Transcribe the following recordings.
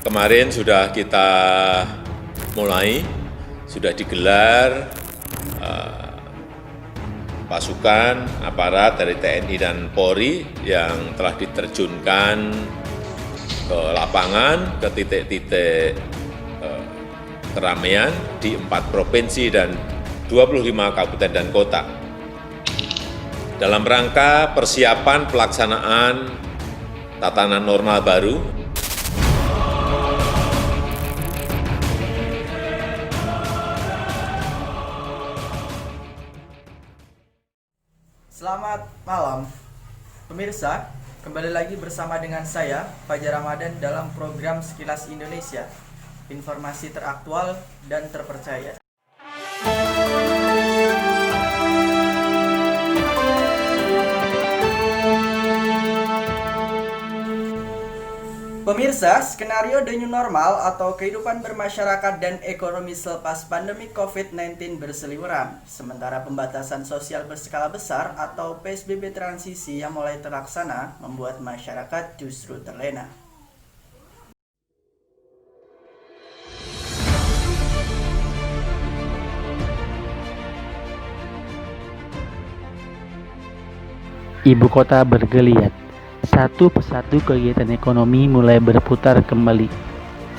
Kemarin sudah kita mulai, sudah digelar pasukan aparat dari TNI dan Polri yang telah diterjunkan ke lapangan, ke titik-titik keramaian di 4 provinsi dan 25 kabupaten dan kota. Dalam rangka persiapan pelaksanaan tatanan normal baru, Selamat malam, pemirsa. Kembali lagi bersama dengan saya, Fajar Ramadan, dalam program Sekilas Indonesia, informasi teraktual dan terpercaya. Pemirsa, skenario the new normal atau kehidupan bermasyarakat dan ekonomi selepas pandemi COVID-19 berseliweran, sementara pembatasan sosial berskala besar atau PSBB transisi yang mulai terlaksana membuat masyarakat justru terlena. Ibu kota bergeliat. Satu persatu kegiatan ekonomi mulai berputar kembali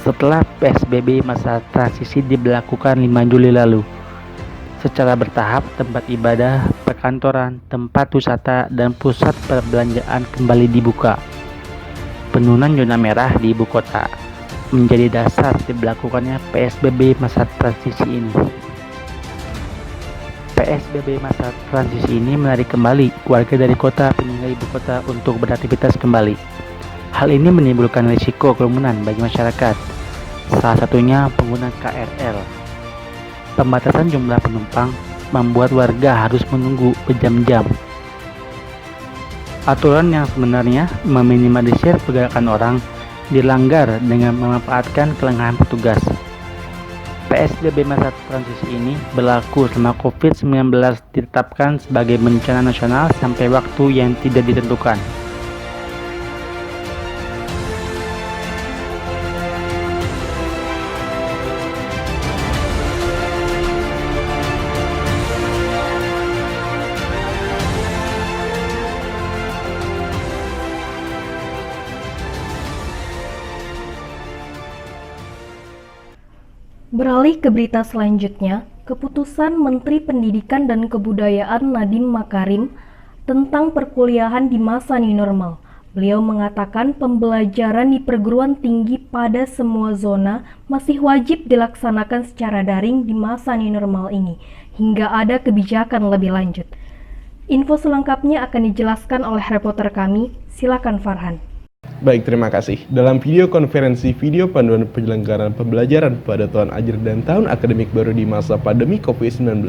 setelah PSBB masa transisi diberlakukan 5 Juli lalu. Secara bertahap, tempat ibadah, perkantoran, tempat wisata, dan pusat perbelanjaan kembali dibuka. Penurunan zona merah di ibu kota menjadi dasar diberlakukannya PSBB masa transisi ini. PSBB masa transisi ini menarik kembali warga dari kota penyangga ibu kota untuk beraktivitas kembali. Hal ini menimbulkan risiko kerumunan bagi masyarakat, salah satunya pengguna KRL. Pembatasan jumlah penumpang membuat warga harus menunggu berjam-jam. Aturan yang sebenarnya meminimalisir pergerakan orang dilanggar dengan memanfaatkan kelengahan petugas. PSBB masa transisi ini berlaku selama COVID-19 ditetapkan sebagai bencana nasional sampai waktu yang tidak ditentukan. Beralih ke berita selanjutnya, keputusan Menteri Pendidikan dan Kebudayaan Nadiem Makarim tentang perkuliahan di masa new normal. Beliau mengatakan pembelajaran di perguruan tinggi pada semua zona masih wajib dilaksanakan secara daring di masa new normal ini, hingga ada kebijakan lebih lanjut. Info selengkapnya akan dijelaskan oleh reporter kami, silakan Farhan. Baik, terima kasih. Dalam video konferensi video panduan penyelenggaraan pembelajaran pada tahun ajar dan tahun akademik baru di masa pandemi COVID-19,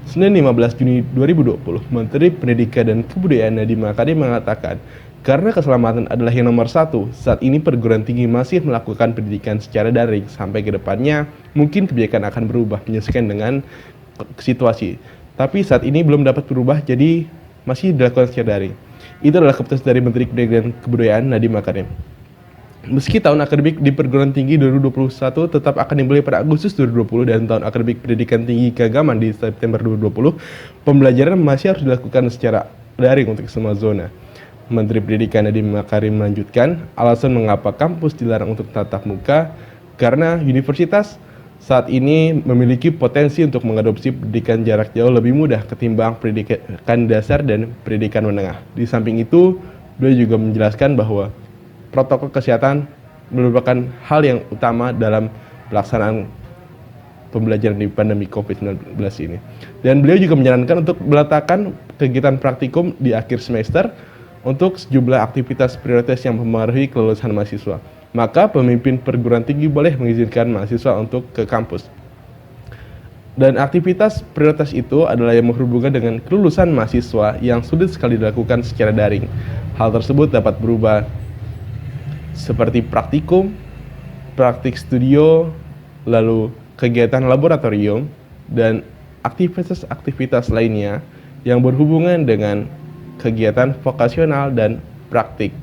Senin 15 Juni 2020, Menteri Pendidikan dan Kebudayaan Nadiem Makarim mengatakan, karena keselamatan adalah yang nomor satu, saat ini perguruan tinggi masih melakukan pendidikan secara daring. Sampai ke depannya, mungkin kebijakan akan berubah menyesuaikan dengan situasi. Tapi saat ini belum dapat berubah, jadi masih dilakukan secara daring. Itu adalah keputusan dari Menteri Pendidikan dan Kebudayaan Nadiem Makarim. Meski tahun akademik di perguruan tinggi 2021 tetap akan dimulai pada Agustus 2020 dan tahun akademik pendidikan tinggi keagamaan di September 2020, pembelajaran masih harus dilakukan secara daring untuk semua zona. Menteri Pendidikan Nadiem Makarim melanjutkan, alasan mengapa kampus dilarang untuk tatap muka karena universitas saat ini memiliki potensi untuk mengadopsi pendidikan jarak jauh lebih mudah ketimbang pendidikan dasar dan pendidikan menengah. Di samping itu, beliau juga menjelaskan bahwa protokol kesehatan merupakan hal yang utama dalam pelaksanaan pembelajaran di pandemi COVID-19 ini. Dan beliau juga menyarankan untuk meletakkan kegiatan praktikum di akhir semester untuk sejumlah aktivitas prioritas yang mempengaruhi kelulusan mahasiswa. Maka pemimpin perguruan tinggi boleh mengizinkan mahasiswa untuk ke kampus. Dan aktivitas prioritas itu adalah yang berhubungan dengan kelulusan mahasiswa yang sulit sekali dilakukan secara daring. Hal tersebut dapat berubah seperti praktikum, praktik studio, lalu kegiatan laboratorium, dan aktivitas-aktivitas lainnya yang berhubungan dengan kegiatan vokasional dan praktik.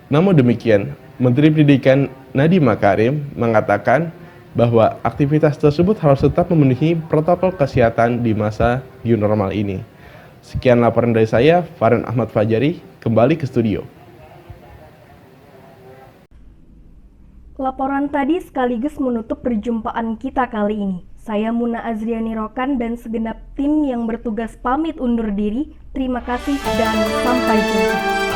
Namun demikian, Menteri Pendidikan Nadiem Makarim mengatakan bahwa aktivitas tersebut harus tetap memenuhi protokol kesehatan di masa new normal ini. Sekian laporan dari saya, Farhan Ahmad Fajari, kembali ke studio. Laporan tadi sekaligus menutup perjumpaan kita kali ini. Saya Muna Azriani Rokan dan segenap tim yang bertugas pamit undur diri. Terima kasih dan sampai jumpa.